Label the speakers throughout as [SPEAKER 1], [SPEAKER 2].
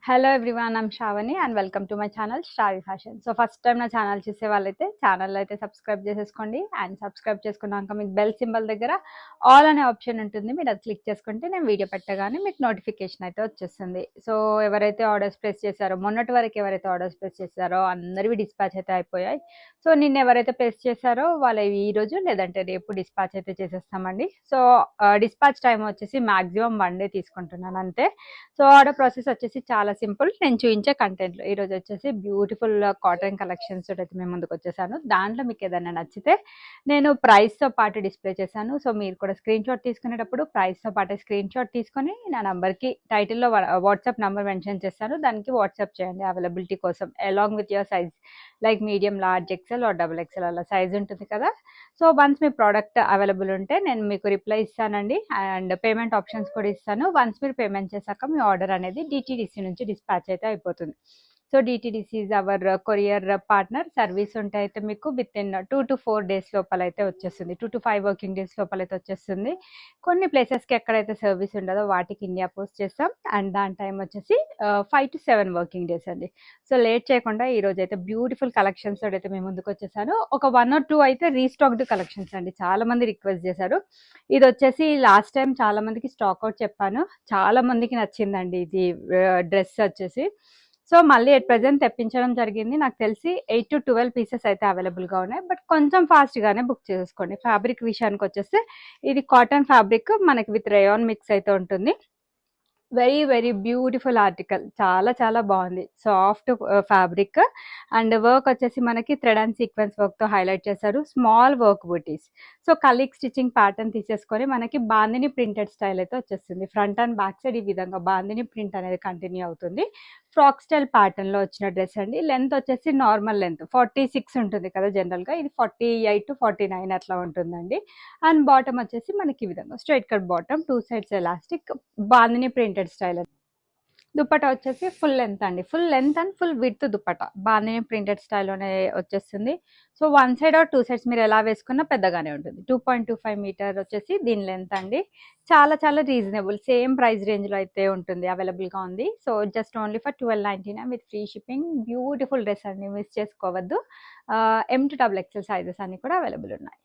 [SPEAKER 1] Hello everyone, I'm Shravani and welcome to my channel Shravi fashion. So first time నా channel చూసే వాళ్ళైతే channel అయితే subscribe చేసేసుకోండి. అండ్ సబ్స్క్రైబ్ చేసుకున్నాక మీకు బెల్ సింబల్ దగ్గర ఆల్ అనే ఆప్షన్ ఉంటుంది. మీరు అది క్లిక్ చేసుకుంటే నేను వీడియో పెట్టగానే మీకు నోటిఫికేషన్ అయితే వచ్చేస్తుంది. సో ఎవరైతే ఆర్డర్స్ ప్లేస్ చేశారో, మొన్నటి వరకు ఎవరైతే ఆర్డర్స్ ప్లేస్ చేశారో అందరివి డిస్పాచ్ అయితే అయిపోయాయి. సో నిన్న ఎవరైతే ప్లేస్ చేశారో వాళ్ళవి ఈ రోజు లేదంటే రేపు డిస్పాచ్ అయితే చేసేస్తామండి. సో డిస్పాచ్ టైం వచ్చేసి మాక్సిమం 1 డే తీసుకుంటున్నాను అంతే. సో ఆర్డర్ ప్రాసెస్ వచ్చేసి చాలా సింపుల్. నేను చూపించే కంటెంట్లో ఈరోజు వచ్చేసి బ్యూటిఫుల్ కాటన్ కలెక్షన్స్ అయితే మేము ముందుకు వచ్చేసాను. దాంట్లో మీకు ఏదైనా నచ్చితే నేను ప్రైస్తో పాటు డిస్ప్లే చేశాను. సో మీరు కూడా స్క్రీన్ షాట్ తీసుకునేటప్పుడు ప్రైస్తో పాటు స్క్రీన్ షాట్ తీసుకొని నా నంబర్కి టైటిల్లో వాట్సాప్ నెంబర్ మెన్షన్ చేస్తాను. దానికి వాట్సాప్ చేయండి అవైలబిలిటీ కోసం, along with your size like medium, large, XL or double XL అలా సైజ్ ఉంటుంది కదా. సో వన్స్ మీ ప్రోడక్ట్ అవైలబుల్ ఉంటే నేను మీకు రిప్లై ఇస్తానండి. అండ్ పేమెంట్ ఆప్షన్స్ కూడా ఇస్తాను. వన్స్ మీరు పేమెంట్ చేశాక మీ ఆర్డర్ అనేది డిటీడీసీ నుంచి డిస్పాచ్ అయితే అయిపోతుంది. So DTDC is our courier partner. Service ఉంటే అయితే మీకు విత్ ఇన్ 2 to 4 days లోపల అయితే వచ్చేస్తుంది. 2 to 5 working days లోపల అయితే వచ్చేస్తుంది. కొన్ని ప్లేసెస్కి ఎక్కడైతే సర్వీస్ ఉండదో వాటికి ఇండియా పోస్ట్ చేస్తాం. అండ్ దాని టైం వచ్చేసి 5 to 7 working days అండి. సో లేట్ చేయకుండా ఈ రోజు అయితే బ్యూటిఫుల్ కలెక్షన్స్ అయితే మేము ముందుకు వచ్చేసాను. ఒక 1 or 2 అయితే రీస్టాక్డ్ కలెక్షన్స్ అండి. చాలా మంది రిక్వెస్ట్ చేశారు. ఇది వచ్చేసి లాస్ట్ టైం చాలా మందికి స్టాక్ అవుట్ చెప్పాను, చాలా మందికి నచ్చిందండి ఇది డ్రెస్ వచ్చేసి. సో మళ్ళీ ఎట్ ప్రెజెంట్ తెప్పించడం జరిగింది. నాకు తెలిసి 8 to 12 పీసెస్ అయితే అవైలబుల్గా ఉన్నాయి. బట్ కొంచెం ఫాస్ట్గానే బుక్ చేసుకోండి. ఫ్యాబ్రిక్ విషయానికి వచ్చేస్తే ఇది కాటన్ ఫ్యాబ్రిక్ మనకి విత్ రేయాన్ మిక్స్ అయితే ఉంటుంది. వెరీ వెరీ బ్యూటిఫుల్ ఆర్టికల్, చాలా చాలా బాగుంది. సాఫ్ట్ ఫ్యాబ్రిక్ అండ్ వర్క్ వచ్చేసి మనకి థ్రెడ్ అండ్ సీక్వెన్స్ వర్క్తో హైలైట్ చేశారు. స్మాల్ వర్క్ బూటీస్. సో కలీక్ స్టిచ్చింగ్ ప్యాటర్న్ తీసేసుకొని మనకి బాందిని ప్రింటెడ్ స్టైల్ అయితే వచ్చేస్తుంది. ఫ్రంట్ అండ్ బ్యాక్ సైడ్ ఈ విధంగా బాందిని ప్రింట్ అనేది కంటిన్యూ అవుతుంది. ఫ్రాక్ స్టైల్ ప్యాటర్న్లో వచ్చిన డ్రెస్ అండి. లెంత్ వచ్చేసి నార్మల్ లెంత్ 46 ఉంటుంది కదా జనరల్గా, ఇది 48 to 49 అట్లా ఉంటుందండి. అండ్ బాటమ్ వచ్చేసి మనకి ఈ విధంగా straight cut bottom, 2 sides elastic, bandhani printed style. Dupatta వచ్చేసి ఫుల్ లెంత్ అండి, full length and full width dupatta bandhani printed స్టైల్లోనే వచ్చేస్తుంది. సో 1 side or 2 sides మీరు ఎలా వేసుకున్నా పెద్దగానే ఉంటుంది. 2.25 మీటర్ వచ్చేసి దీని లెంత్ అండి. చాలా చాలా రీజనబుల్, సేమ్ ప్రైస్ రేంజ్లో అయితే ఉంటుంది, అవైలబుల్గా ఉంది. So just only for 1299 with free shipping. Beautiful dress అండి, మిస్ చేసుకోవద్దు. M to XXL సైజెస్ అన్ని కూడా అవైలబుల్ ఉన్నాయి.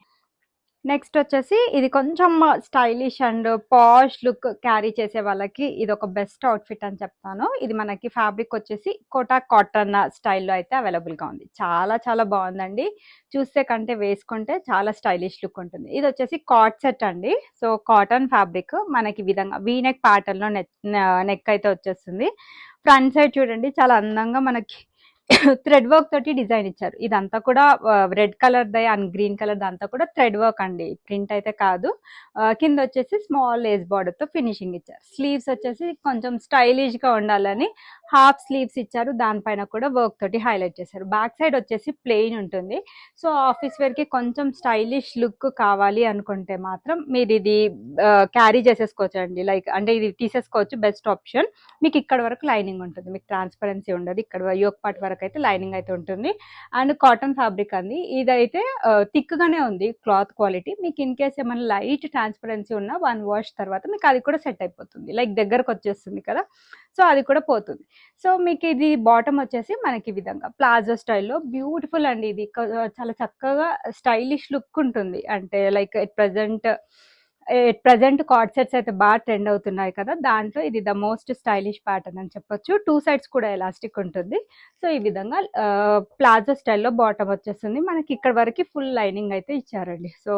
[SPEAKER 1] నెక్స్ట్ వచ్చేసి ఇది కొంచెం stylish and posh look carry చేసే వాళ్ళకి ఇది ఒక బెస్ట్ అవుట్ఫిట్ అని చెప్తాను. ఇది మనకి ఫ్యాబ్రిక్ వచ్చేసి కోటా కాటన్ స్టైల్లో అయితే అవైలబుల్గా ఉంది. చాలా చాలా బాగుందండి. చూస్తే కంటే వేసుకుంటే చాలా స్టైలిష్ లుక్ ఉంటుంది. ఇది వచ్చేసి కాట్ సెట్ అండి. సో కాటన్ ఫ్యాబ్రిక్ మనకి విధంగా వీనెక్ ప్యాటర్న్లో నెక్ అయితే వచ్చేస్తుంది. ఫ్రంట్ సైడ్ చూడండి చాలా అందంగా మనకి థ్రెడ్ వర్క్ తోటి డిజైన్ ఇచ్చారు. ఇదంతా కూడా red colour they and green colour అంతా కూడా థ్రెడ్ వర్క్ అండి, ప్రింట్ అయితే కాదు. కింద వచ్చేసి స్మాల్ లేస్ బార్డర్ తో ఫినిషింగ్ ఇచ్చారు. స్లీవ్స్ వచ్చేసి కొంచెం స్టైలిష్ గా ఉండాలని హాఫ్ స్లీవ్స్ ఇచ్చారు. దానిపైన కూడా వర్క్ తోటి హైలైట్ చేశారు. బ్యాక్ సైడ్ వచ్చేసి ప్లెయిన్ ఉంటుంది. సో ఆఫీస్ వేర్ కి కొంచెం స్టైలిష్ లుక్ కావాలి అనుకుంటే మాత్రం మీరు ఇది క్యారీ చేసేసుకోవచ్చు అండి. లైక్ అంటే ఇది తీసేసుకోవచ్చు, బెస్ట్ ఆప్షన్. మీకు ఇక్కడ వరకు లైనింగ్ ఉంటుంది, మీకు ట్రాన్స్పరెన్సీ ఉండదు. ఇక్కడ యోక్ పార్ట్ వరకు అయితే లైనింగ్ అయితే ఉంటుంది. అండ్ కాటన్ ఫ్యాబ్రిక్ అండి. ఇదైతే థిక్ గానే ఉంది క్లాత్ క్వాలిటీ. మీకు ఇన్ కేస్ ఏమైనా లైట్ ట్రాన్స్పరెన్సీ ఉన్న 1 wash తర్వాత మీకు అది కూడా సెట్ అయిపోతుంది, లైక్ దగ్గరకు వచ్చేస్తుంది కదా, సో అది కూడా పోతుంది. సో మీకు ఇది బాటమ్ వచ్చేసి మనకి ఈ విధంగా ప్లాజో స్టైల్లో బ్యూటిఫుల్ అండి. ఇది చాలా చక్కగా స్టైలిష్ లుక్ ఉంటుంది. అంటే లైక్ ప్రజెంట్ కార్డ్ సెట్స్ అయితే బాగా ట్రెండ్ అవుతున్నాయి కదా, దాంట్లో ఇది ద మోస్ట్ స్టైలిష్ ప్యాటర్న్ అని చెప్పొచ్చు. 2 sides కూడా ఎలాస్టిక్ ఉంటుంది. సో ఈ విధంగా ప్లాజో స్టైల్లో బాటమ్ వచ్చేస్తుంది. మనకి ఇక్కడ వరకు ఫుల్ లైనింగ్ అయితే ఇచ్చారండి. సో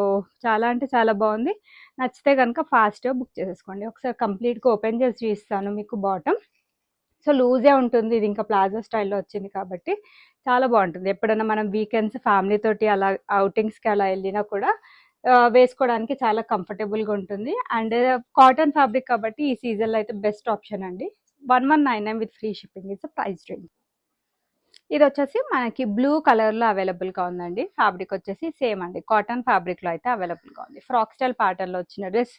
[SPEAKER 1] చాలా అంటే చాలా బాగుంది. నచ్చితే కనుక ఫాస్ట్గా బుక్ చేసేసుకోండి. ఒకసారి కంప్లీట్గా ఓపెన్ చేసి చూపిస్తాను మీకు బాటమ్. సో లూజే ఉంటుంది, ఇది ఇంకా ప్లాజో స్టైల్లో వచ్చింది కాబట్టి చాలా బాగుంటుంది. ఎప్పుడైనా మనం వీకెండ్స్ ఫ్యామిలీ తోటి అలా అవుటింగ్స్కి అలా వెళ్ళినా కూడా వేసుకోవడానికి చాలా కంఫర్టబుల్గా ఉంటుంది. అండ్ కాటన్ ఫ్యాబ్రిక్ కాబట్టి ఈ సీజన్లో అయితే బెస్ట్ ఆప్షన్ అండి. 1199 with free shipping is the price range. ఇది వచ్చేసి మనకి బ్లూ కలర్లో అవైలబుల్గా ఉందండి. ఫ్యాబ్రిక్ వచ్చేసి సేమ్ అండి, కాటన్ ఫ్యాబ్రిక్లో అయితే అవైలబుల్గా ఉంది. ఫ్రాక్ స్టైల్ ప్యాటర్న్లో వచ్చిన డ్రెస్.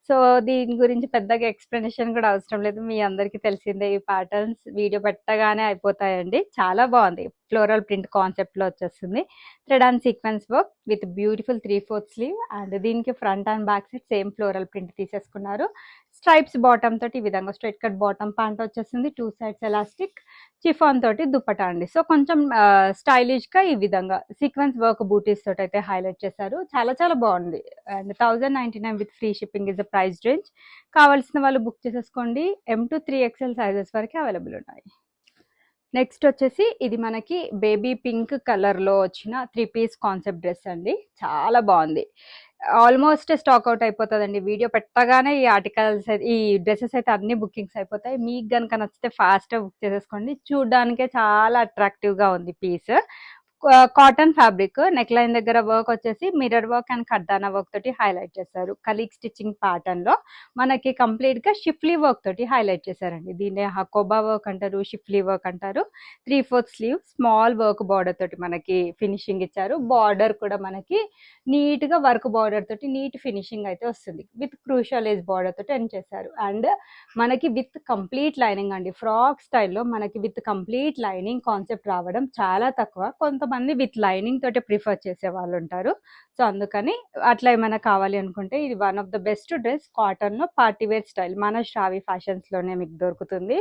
[SPEAKER 1] సో దీని గురించి పెద్దగా ఎక్స్ప్లెనేషన్ కూడా అవసరం లేదు, మీ అందరికీ తెలిసిందే. ఈ ప్యాటర్న్స్ వీడియో పెట్టగానే అయిపోతాయండి. చాలా బాగుంది. ఫ్లోరల్ ప్రింట్ కాన్సెప్ట్లో వచ్చేస్తుంది. Thread and sequence work with beautiful 3/4 sleeve and దీనికి front and back side same floral print తీసేసుకున్నారు. స్ట్రైప్స్ బాటమ్ తోటి ఈ విధంగా స్ట్రైట్ కట్ బాటమ్ ప్యాంట్ వచ్చేస్తుంది. 2 సైడ్స్ ఎలాస్టిక్ చిఫాన్ తోటి దుప్పటా అండి. సో కొంచెం స్టైలిష్ గా ఈ విధంగా సీక్వెన్స్ వర్క్ బూటీస్ తోటి అయితే హైలైట్ చేశారు. చాలా చాలా బాగుంది. And 1099 with free shipping is the price range. కావాల్సిన వాళ్ళు బుక్ చేసేసుకోండి. M to 3XL సైజెస్ వరకు అవైలబుల్ ఉన్నాయి. నెక్స్ట్ వచ్చేసి ఇది మనకి బేబీ పింక్ కలర్లో వచ్చిన 3 పీస్ కాన్సెప్ట్ డ్రెస్ అండి. చాలా బాగుంది. ఆల్మోస్ట్ స్టాక్ అవుట్ అయిపోతుందండి. వీడియో పెట్టగానే ఈ ఆర్టికల్స్ ఈ డ్రెస్సెస్ అయితే అన్ని బుకింగ్స్ అయిపోతాయి. మీకు కనుక నచ్చితే ఫాస్ట్గా బుక్ చేసేసుకోండి. చూడడానికే చాలా అట్రాక్టివ్గా ఉంది piece. Cotton fabric, neckline దగ్గర వర్క్ వచ్చేసి మిర్రర్ వర్క్ అండ్ కర్దానా వర్క్ తోటి హైలైట్ చేశారు. కలీగ్ స్టిచ్చింగ్ ప్యాటర్న్ లో మనకి కంప్లీట్ గా షిఫ్లీ వర్క్ తోటి హైలైట్ చేశారండి. దీన్ని హకోబా వర్క్ అంటారు, షిఫ్లీ వర్క్ అంటారు. 3/4 స్లీవ్ స్మాల్ వర్క్ బార్డర్ తోటి మనకి ఫినిషింగ్ ఇచ్చారు. బార్డర్ కూడా మనకి నీట్ గా వర్క్ బార్డర్ తోటి నీట్ ఫినిషింగ్ అయితే వస్తుంది. విత్ క్రూషియల్ ఏజ్ బార్డర్ తోటి ఎండ్ చేశారు. అండ్ మనకి విత్ కంప్లీట్ లైనింగ్ అండి. ఫ్రాక్ స్టైల్లో మనకి విత్ కంప్లీట్ లైనింగ్ కాన్సెప్ట్ రావడం చాలా తక్కువ. కొంతమంది విత్ లైనింగ్ తోటి ప్రిఫర్ చేసే వాళ్ళు ఉంటారు. సో అందుకని అట్లా ఏమైనా కావాలి అనుకుంటే ఇది one of the best dress. Cotton లో పార్టీ వేర్ స్టైల్ మన శ్రావి ఫ్యాషన్స్ లోనే మీకు దొరుకుతుంది.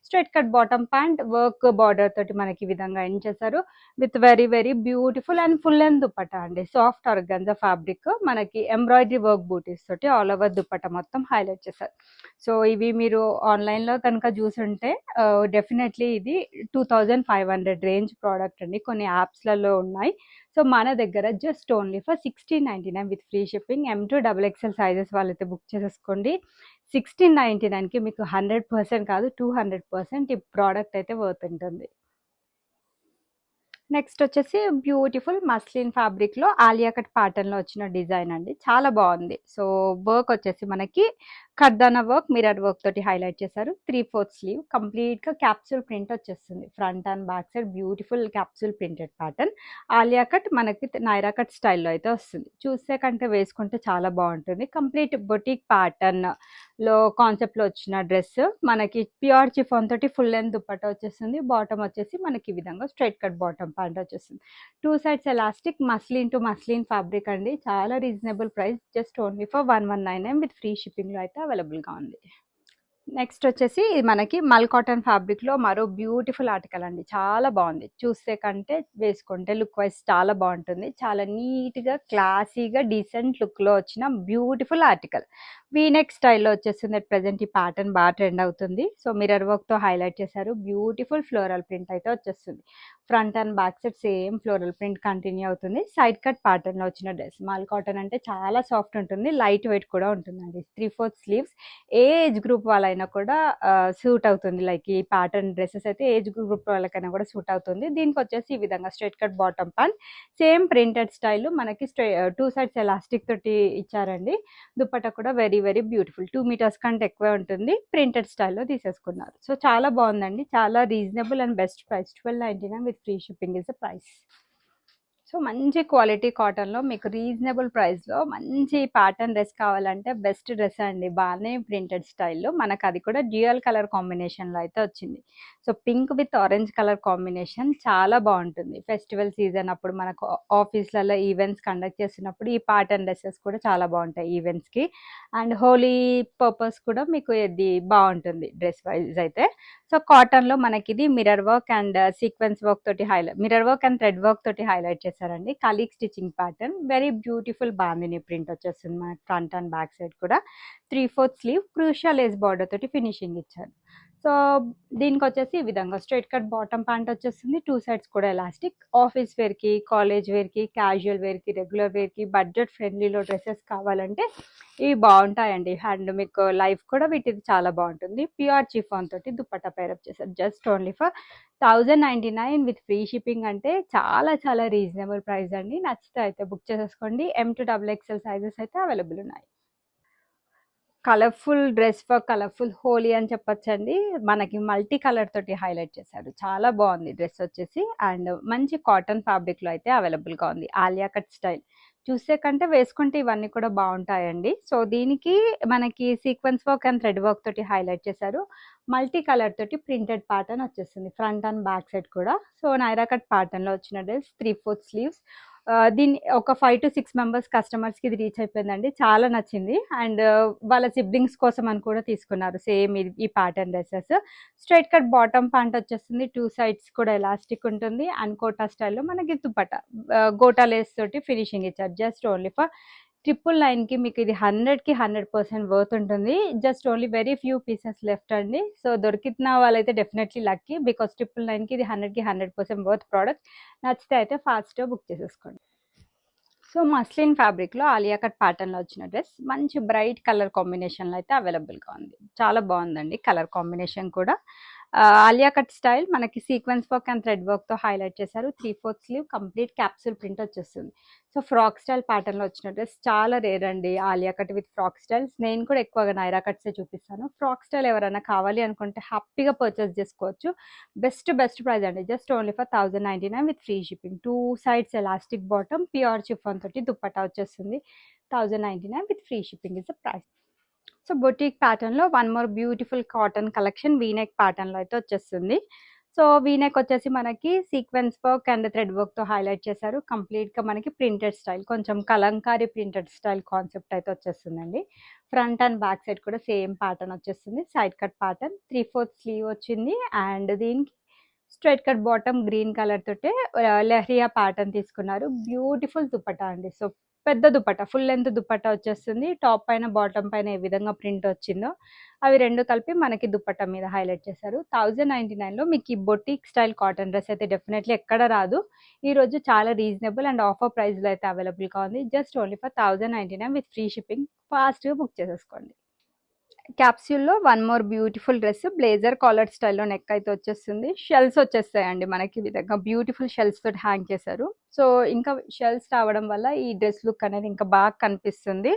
[SPEAKER 1] Straight cut bottom pant work border తోటి మనకి ఈ విధంగా ఎండ్ చేశారు. With very very beautiful and full length dupatta అండి. సాఫ్ట్ ఆర్గంజా ఫ్యాబ్రిక్ మనకి ఎంబ్రాయిడరీ వర్క్ బూటీస్ తోటి ఆల్ ఓవర్ దుప్పటా మొత్తం హైలైట్ చేశారు. సో ఇవి మీరు ఆన్లైన్ లో కనుక చూసుంటే డెఫినెట్లీ ఇది 2500 రేంజ్ ప్రోడక్ట్ అండి. కొన్ని యాప్స్లలో ఉన్నాయి. సో మన దగ్గర just only for 1699 with free shipping. M to XXL sizes వాళ్ళైతే బుక్ చేసేసుకోండి. 1699కి మీకు 100% కాదు 200% ఈ ప్రోడక్ట్ అయితే వర్త్ ఉంటుంది. నెక్స్ట్ వచ్చేసి బ్యూటిఫుల్ మస్లిన్ ఫ్యాబ్రిక్ లో ఆలియా కట్ ప్యాటర్న్ లో వచ్చిన డిజైన్ అండి. చాలా బాగుంది. సో వర్క్ వచ్చేసి మనకి కర్దానా వర్క్ మిర్రర్ వర్క్ తోటి హైలైట్ చేశారు. 3/4 స్లీవ్ కంప్లీట్ గా క్యాప్సూల్ ప్రింట్ వచ్చేస్తుంది. Front and back side beautiful capsule printed pattern. Alia cut మనకి నైరా కట్ స్టైల్లో అయితే వస్తుంది. చూసే కంటే వేసుకుంటే చాలా బాగుంటుంది. కంప్లీట్ బొటిక్ ప్యాటర్న్ లో కాన్సెప్ట్ లో వచ్చిన డ్రెస్ మనకి ప్యూర్ చిఫాన్ తోటి ఫుల్ లెంత్ దుప్పట్టా వచ్చేస్తుంది. బాటమ్ వచ్చేసి మనకి ఈ విధంగా స్ట్రైట్ కట్ బాటమ్ ప్యాంట్ వచ్చేస్తుంది. 2 sides elastic muslin to muslin fabric అండి. చాలా reasonable price. Just only for 1199 with free shipping లో అయితే అవైలబుల్ గా ఉంది. నెక్స్ట్ వచ్చేసి మనకి మల్ కాటన్ ఫ్యాబ్రిక్ లో మరో బ్యూటిఫుల్ ఆర్టికల్ అండి. చాలా బాగుంది. చూస్తే కంటే వేసుకుంటే లుక్ వైజ్ చాలా బాగుంటుంది. చాలా నీట్ గా క్లాసీగా డీసెంట్ లుక్ లో వచ్చిన బ్యూటిఫుల్ ఆర్టికల్. వీనెక్ స్టైల్లో వచ్చేస్తుంది. అట్ ప్రెసెంట్ ఈ ప్యాటర్న్ బాగా ట్రెండ్ అవుతుంది. సో మిర్రర్ వర్క్ తో హైలైట్ చేశారు. బ్యూటిఫుల్ ఫ్లోరల్ ప్రింట్ అయితే వచ్చేస్తుంది. Front and back side same floral print continue అవుతుంది. సైడ్ కట్ ప్యాటర్న్ లో వచ్చిన డ్రెస్. మల్ కాటన్ అంటే చాలా సాఫ్ట్ ఉంటుంది. లైట్ వెయిట్ కూడా ఉంటుందండి. 3/4 స్లీవ్స్ ఏ ఏజ్ గ్రూప్ వాళ్ళైనా కూడా సూట్ అవుతుంది. లైక్ ఈ ప్యాటర్న్ డ్రెస్సెస్ అయితే ఏజ్ గ్రూప్ వాళ్ళకైనా కూడా సూట్ అవుతుంది. దీనికి వచ్చేసి ఈ విధంగా straight cut bottom pant same printed style మనకి 2 సైడ్స్ ఎలాస్టిక్ తోటి ఇచ్చారండి. దుప్పట్టా కూడా వెరీ వెరీ బ్యూటిఫుల్. 2 మీటర్స్ కంటే ఎక్కువే ఉంటుంది. ప్రింటెడ్ స్టైల్లో తీసేసుకున్నారు. సో చాలా బాగుందండి. చాలా reasonable and best price. 1299 with free shipping is the price. So మంచి క్వాలిటీ కాటన్లో మీకు రీజనబుల్ ప్రైస్లో మంచి ప్యాటర్న్ డ్రెస్ కావాలంటే బెస్ట్ డ్రెస్ అండి. బాగానే ప్రింటెడ్ స్టైల్లో మనకు అది కూడా డ్యూయల్ కలర్ కాంబినేషన్లో అయితే వచ్చింది. So pink with orange colour combination చాలా బాగుంటుంది. ఫెస్టివల్ సీజన్ అప్పుడు మనకు ఆఫీస్లలో ఈవెంట్స్ కండక్ట్ చేస్తున్నప్పుడు ఈ ప్యాటర్న్ డ్రెస్సెస్ కూడా చాలా బాగుంటాయి ఈవెంట్స్కి. అండ్ హోలీ పర్పస్ కూడా మీకు ఇది బాగుంటుంది డ్రెస్ వైజ్ అయితే. సో కాటన్లో మనకి ఇది mirror work and sequence work తోటి mirror work and thread work తోటి హైలైట్ చేశారండి. కలీగ్ stitching pattern very beautiful bandhani print వచ్చేస్తుంది. మనకి ఫ్రంట్ అండ్ బ్యాక్ సైడ్ కూడా 3/4 స్లీవ్ క్రూషియల్ లేస్ బార్డర్ తోటి ఫినిషింగ్ ఇచ్చారు. సో దీనికి వచ్చేసి ఈ విధంగా స్ట్రైట్ కట్ బాటమ్ ప్యాంట్ వచ్చేస్తుంది. 2 సైడ్స్ కూడా ఎలాస్టిక్. ఆఫీస్ వేర్కి, కాలేజ్ వేర్కి, క్యాజువల్ వేర్కి, రెగ్యులర్ వేర్కి, బడ్జెట్ ఫ్రెండ్లీలో డ్రెస్సెస్ కావాలంటే ఇవి బాగుంటాయండి. అండ్ మీకు లైఫ్ కూడా వీటిది చాలా బాగుంటుంది. ప్యూర్ చిఫాన్ తోటి దుప్పట్టా పేరప్ చేశారు. Just only for 1099 with free shipping. అంటే చాలా చాలా రీజనబుల్ ప్రైస్ అండి. నచ్చితే అయితే బుక్ చేసేసుకోండి. M to XXL సైజెస్ అయితే అవైలబుల్ ఉన్నాయి. Colourful dress for colourful Holi అని చెప్పొచ్చండి. మనకి మల్టీ కలర్ తోటి హైలైట్ చేశారు. చాలా బాగుంది డ్రెస్ వచ్చేసి. అండ్ మంచి కాటన్ ఫ్యాబ్రిక్లో అయితే అవైలబుల్గా ఉంది. ఆలియా కట్ స్టైల్ చూసే కంటే వేసుకుంటే ఇవన్నీ కూడా బాగుంటాయండి. సో దీనికి మనకి sequence work and thread work తోటి హైలైట్ చేశారు. మల్టీ కలర్ తోటి ప్రింటెడ్ ప్యాటర్న్ వచ్చేస్తుంది ఫ్రంట్ అండ్ బ్యాక్ సైడ్ కూడా. సో నైరా కట్ ప్యాటర్న్ లో వచ్చిన డ్రెస్ 3/4 స్లీవ్స్. దీన్ని ఒక 5 to 6 మెంబర్స్ కస్టమర్స్కి ఇది రీచ్ అయిపోయిందండి. చాలా నచ్చింది. అండ్ వాళ్ళ సిబ్లింగ్స్ కోసం అని కూడా తీసుకున్నారు సేమ్ ఈ pattern dresses. Straight cut bottom pant వచ్చేస్తుంది. 2 సైడ్స్ కూడా ఎలాస్టిక్ ఉంటుంది. అండ్ కోటా స్టైల్లో మనకి దుపట్టా గోటా లేస్ తోటి ఫినిషింగ్ ఇచ్చారు. జస్ట్ ఓన్లీ ఫర్ 999కి మీకు ఇది 100కి 100% వర్త్ ఉంటుంది. Just only very few pieces left అండి. సో దొరికిన వాళ్ళైతే డెఫినెట్లీ లక్కీ, బికాస్ 999కి ఇది 100కి 100% వర్త్ ప్రోడక్ట్. నచ్చితే అయితే ఫాస్ట్గా బుక్ చేసేసుకోండి. సో మస్లిన్ ఫ్యాబ్రిక్లో ఆలియా కట్ ప్యాటర్న్లో వచ్చిన డ్రెస్ మంచి బ్రైట్ కలర్ కాంబినేషన్లో అయితే అవైలబుల్గా ఉంది. చాలా బాగుందండి కలర్ కాంబినేషన్ కూడా. ఆలియా కట్ స్టైల్ మనకి సీక్వెన్స్ వర్క్ అండ్ థ్రెడ్ వర్క్తో హైలైట్ చేశారు. 3/4 స్లీవ్ కంప్లీట్ క్యాప్సూల్ ప్రింట్ వచ్చేస్తుంది. సో ఫ్రాక్ స్టైల్ ప్యాటర్న్లో వచ్చిన డ్రెస్ చాలా రేర్ అండి Alia cut with frock styles. నేను కూడా ఎక్కువగా నైరా కట్సే చూపిస్తాను. ఫ్రాక్ స్టైల్ ఎవరైనా కావాలి అనుకుంటే హ్యాపీగా పర్చేస్ చేసుకోవచ్చు. బెస్ట్ ప్రైస్ అండి. Just only for 1099 with free shipping. 2 sides elastic bottom pure chiffon తోటి దుపట్టా వచ్చేస్తుంది. 1099 with free shipping is the price. So boutique ప్యాటర్న్లో one more beautiful cotton collection V neck ప్యాటర్న్లో అయితే వచ్చేస్తుంది. సో వీనెక్ వచ్చేసి మనకి సీక్వెన్స్ వర్క్ అండ్ థ్రెడ్ వర్క్తో highlight చేశారు. కంప్లీట్గా మనకి ప్రింటెడ్ స్టైల్, కొంచెం కలంకారీ ప్రింటెడ్ స్టైల్ కాన్సెప్ట్ అయితే వచ్చేస్తుందండి. ఫ్రంట్ అండ్ బ్యాక్ సైడ్ కూడా సేమ్ ప్యాటర్న్ వచ్చేస్తుంది. సైడ్ కట్ ప్యాటర్న్ 3/4 స్లీవ్ వచ్చింది. అండ్ దీనికి straight cut bottom green colour తోటే లెహరియా ప్యాటర్న్ తీసుకున్నారు. బ్యూటిఫుల్ దుపట్టా అండి. సో పెద్ద దుపట్టా, ఫుల్ లెంత్ దుపట్టా వచ్చేస్తుంది. టాప్ పైన బాటమ్ పైన ఏ విధంగా ప్రింట్ వచ్చిందో అవి రెండు కలిపి మనకి దుపట్టా మీద హైలైట్ చేశారు. 1099లో మీకు ఈ బొటిక్ స్టైల్ కాటన్ డ్రెస్ అయితే డెఫినెట్లీ ఎక్కడ రాదు. ఈరోజు చాలా రీజనబుల్ అండ్ ఆఫర్ ప్రైస్లో అయితే అవైలబుల్గా ఉంది. Just only for 1099 with free shipping. ఫాస్ట్గా బుక్ చేసేసుకోండి. క్యాప్సూల్లో one more beautiful dress blazer collar స్టైల్లో నెక్ అయితే వచ్చేస్తుంది. షెల్స్ వచ్చేస్తాయండి మనకి ఈ విధంగా బ్యూటిఫుల్ షెల్స్ తోటి హ్యాంగ్ చేశారు. సో ఇంకా షెల్స్ రావడం వల్ల ఈ డ్రెస్ లుక్ అనేది ఇంకా బాగా కనిపిస్తుంది.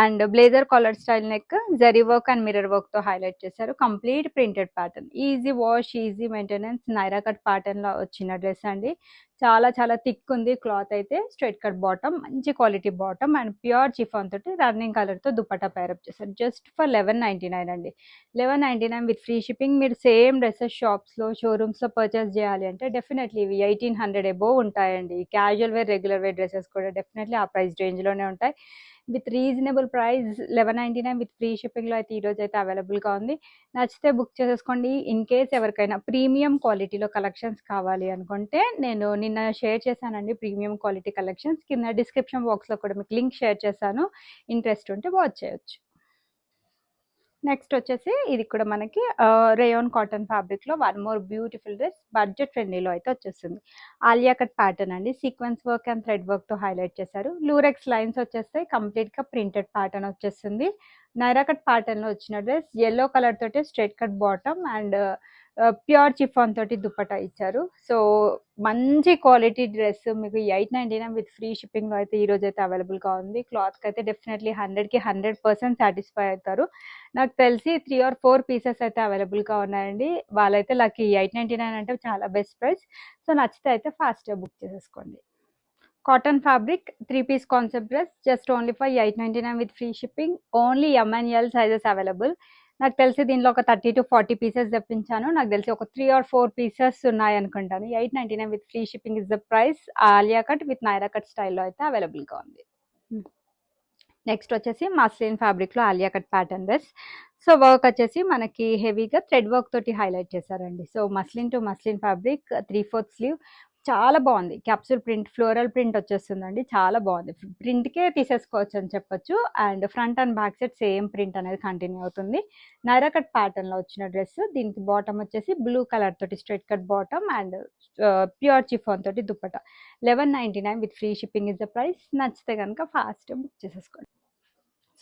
[SPEAKER 1] And blazer collar style neck zari work and mirror వర్క్తో హైలైట్ చేశారు. Complete printed pattern, easy wash easy maintenance Naira cut ప్యాటర్న్లో వచ్చిన డ్రెస్ అండి. చాలా థిక్ ఉంది క్లాత్ అయితే. స్ట్రైట్ కట్ బాటమ్, మంచి quality bottom and pure chiffon తోటి రన్నింగ్ కలర్తో దుపట్టా పేరప్ చేశారు. జస్ట్ ఫర్ 1199 అండి. 1199 విత్ ఫ్రీ షిప్పింగ్. మీరు సేమ్ డ్రెస్సెస్ షాప్స్లో షోరూమ్స్లో పర్చేస్ చేయాలి అంటే డెఫినెట్లీ ఇవి 1800 అబోవ్ ఉంటాయండి. Casual wear regular wear dresses కూడా డెఫినెట్లీ ఆ ప్రైస్ రేంజ్లోనే ఉంటాయి. With reasonable price 1199 with free షిప్పింగ్లో అయితే ఈరోజు అయితే అవైలబుల్గా ఉంది. నచ్చితే బుక్ చేసేసుకోండి. ఇన్ కేస్ ఎవరికైనా ప్రీమియం క్వాలిటీలో కలెక్షన్స్ కావాలి అనుకుంటే నేను నిన్న షేర్ చేశానండి ప్రీమియం క్వాలిటీ కలెక్షన్స్. కింద డిస్క్రిప్షన్ బాక్స్లో కూడా మీకు లింక్ షేర్ చేశాను. ఇంట్రెస్ట్ ఉంటే వాచ్ చేయొచ్చు. నెక్స్ట్ వచ్చేసి ఇది కూడా మనకి రేయాన్ కాటన్ ఫ్యాబ్రిక్లో one more beautiful dress budget ఫ్రెండ్లీలో అయితే వచ్చేస్తుంది. ఆలియా కట్ ప్యాటర్న్ అండి. సీక్వెన్స్ వర్క్ అండ్ థ్రెడ్ వర్క్తో హైలైట్ చేశారు. లూరెక్స్ లైన్స్ వచ్చేస్తాయి. కంప్లీట్గా ప్రింటెడ్ ప్యాటర్న్ వచ్చేస్తుంది. నైరా కట్ ప్యాటర్న్లో వచ్చిన డ్రెస్ ఎల్లో కలర్ తోటి straight cut bottom and pure chiffon తోటి దుపట్టా ఇచ్చారు. సో మంచి క్వాలిటీ డ్రెస్ మీకు 899 విత్ ఫ్రీ షిప్పింగ్లో అయితే ఈరోజు అయితే అవైలబుల్గా ఉంది. క్లాత్కి అయితే డెఫినెట్లీ 100కి 100% సాటిస్ఫై అవుతారు. నాకు తెలిసి 3 or 4 పీసెస్ అయితే అవైలబుల్గా ఉన్నాయండి. వాళ్ళైతే లక్కీ. 899 అంటే చాలా బెస్ట్ ప్రైస్. సో నచ్చితే అయితే ఫాస్ట్గా బుక్ చేసేసుకోండి. Cotton fabric 3 piece concept dress just only for 899 with free shipping. Only MNL sizes available. నాకు తెలిసి దీనిలో ఒక 30 to 40 పీసెస్ తెప్పించాను. నాకు తెలిసి ఒక 3 or 4 పీసెస్ ఉన్నాయి అనుకుంటాను. 899 with free shipping is the price. Alia cut with Naira cut స్టైల్లో అయితే అవైలబుల్గా ఉంది. నెక్స్ట్ వచ్చేసి మస్లిన్ ఫ్యాబ్రిక్లో Alia cut pattern dress. So work వచ్చేసి మనకి హెవీగా థ్రెడ్ వర్క్ తోటి హైలైట్ చేశారండి. So muslin to muslin fabric 3/4 sleeve. చాలా బాగుంది. క్యాప్సూల్ ప్రింట్, ఫ్లోరల్ ప్రింట్ వచ్చేస్తుందండి. చాలా బాగుంది. ప్రింట్కే తీసేసుకోవచ్చు అని చెప్పొచ్చు. And front and back side same print అనేది కంటిన్యూ అవుతుంది. నైరా కట్ ప్యాటర్న్లో వచ్చిన డ్రెస్. దీనికి బాటమ్ వచ్చేసి బ్లూ కలర్ తోటి straight cut bottom and pure chiffon తోటి dupatta. 1199 with free shipping is the price. నచ్చితే కనుక ఫాస్ట్ బుక్ చేసేసుకోండి.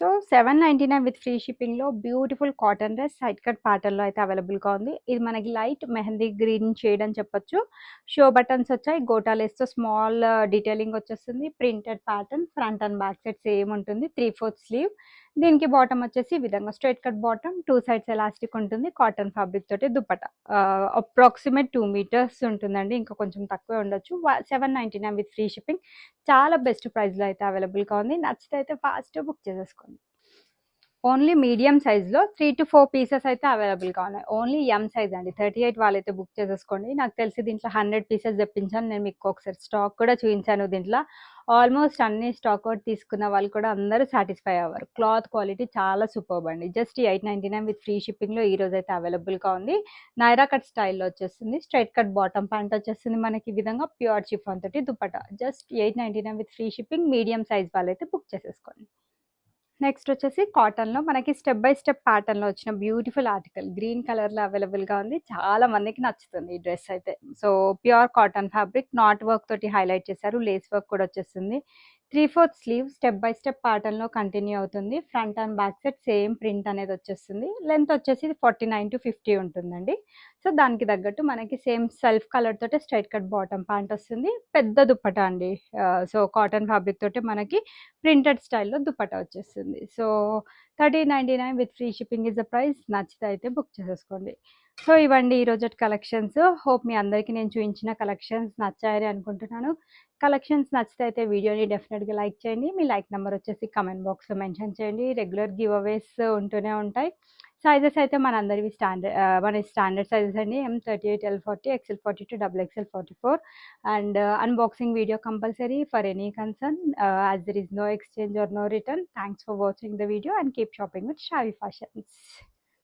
[SPEAKER 1] సో 799 విత్ ఫ్రీ షిప్పింగ్లో beautiful cotton dress side cut ప్యాటర్న్లో అయితే అవైలబుల్గా ఉంది. ఇది మనకి లైట్ మెహందీ గ్రీన్ షేడ్ అని చెప్పొచ్చు. షో బటన్స్ వచ్చాయి. గోటా లేస్తో స్మాల్ డీటెయిలింగ్ వచ్చేస్తుంది. Printed pattern front and back side same ఉంటుంది. 3/4 స్లీవ్. దీనికి బాటమ్ వచ్చేసి ఈ విధంగా straight cut bottom, 2 sides elastic ఉంటుంది. కాటన్ ఫ్యాబ్రిక్ తోటి దుపట్టా. అప్రాక్సిమేట్ 2 మీటర్స్ ఉంటుందండి. ఇంకా కొంచెం తక్కువే ఉండొచ్చు. 799 విత్ ఫ్రీ షిప్పింగ్. చాలా బెస్ట్ ప్రైస్‌లో అయితే అవైలబుల్‌గా ఉంది. నచ్చితే అయితే ఫాస్ట్‌గా బుక్ చేసేసుకోండి. ఓన్లీ మీడియం సైజ్‌లో 3-4 పీసెస్ అయితే అవైలబుల్‌గా ఉన్నాయి. ఓన్లీ ఎమ్ సైజ్ అండి. 38 వాళ్ళైతే బుక్ చేసేసుకోండి. నాకు తెలిసి దీంట్లో 100 పీసెస్ తెప్పించాను. నేను మీకు ఒకసారి స్టాక్ కూడా చూయించాను దీంట్లో. ఆల్మోస్ట్ అన్ని స్టాక్ అవుట్ తీసుకున్న వాళ్ళు కూడా అందరూ సాటిస్ఫై అవ్వరు. క్లాత్ క్వాలిటీ చాలా సూపర్బ్ అండి. జస్ట్ 899 విత్ ఫ్రీ షిప్పింగ్‌లో ఈ రోజైతే అవైలబుల్‌గా ఉంది. నైరా కట్ స్టైల్‌లో వచ్చేస్తుంది. స్ట్రెయిట్ కట్ బాటమ్ ప్యాంట్ వచ్చేస్తుంది మనకి ఈ విధంగా ప్యూర్ చిఫాన్ తోటి dupatta. Just 899 with free shipping. Medium size వాళ్ళైతే బుక్ చేసేసుకోండి. నెక్స్ట్ వచ్చేసి కాటన్‌లో మనకి స్టెప్ బై స్టెప్ ప్యాటర్న్‌లో వచ్చిన బ్యూటిఫుల్ ఆర్టికల్ గ్రీన్ కలర్‌లో అవైలబుల్‌గా ఉంది. చాలా మందికి నచ్చుతుంది ఈ డ్రెస్ అయితే. So, pure cotton fabric not work తోటి హైలైట్ చేశారు. లేస్ వర్క్ కూడా వచ్చేస్తుంది. 3/4 స్లీవ్ స్టెప్ బై స్టెప్ ప్యాటర్న్‌లో కంటిన్యూ అవుతుంది. Front and back side same print అనేది వచ్చేస్తుంది. లెంత్ వచ్చేసి 49-50 ఉంటుందండి. సో, దానికి తగ్గట్టు మనకి సేమ్ సెల్ఫ్ కలర్ తోటే స్ట్రెయిట్ కట్ బాటమ్ ప్యాంట్ వస్తుంది. పెద్ద దుప్పట్టా అండి. సో, కాటన్ ఫ్యాబ్రిక్ తోటి మనకి ప్రింటెడ్ స్టైల్‌లో దుపట్టా వచ్చేస్తుంది. So, 1399 with free shipping is the price. నచ్చితే అయితే బుక్ చేసేసుకోండి. సో, ఇవండి ఈరోజటి కలెక్షన్స్. హోప్ మీ అందరికీ నేను చూయించిన కలెక్షన్స్ నచ్చాయని అనుకుంటున్నాను. కలెక్షన్స్ నచ్చితే అయితే వీడియోని డెఫినిట్‌గా లైక్ చేయండి. మీ లైక్ నంబర్ వచ్చేసి కామెంట్ బాక్స్‌లో మెన్షన్ చేయండి. రెగ్యులర్ గివ్ అవేస్ ఉంటూనే ఉంటాయి. సైజెస్ అయితే మనందరివి మన స్టాండర్డ్ సైజెస్ అండి. M38, L40, XL42, XXL 44 and unboxing video compulsory for any concern, as there is no exchange or no return. Thanks for watching the video and keep shopping with Shavi Fashions.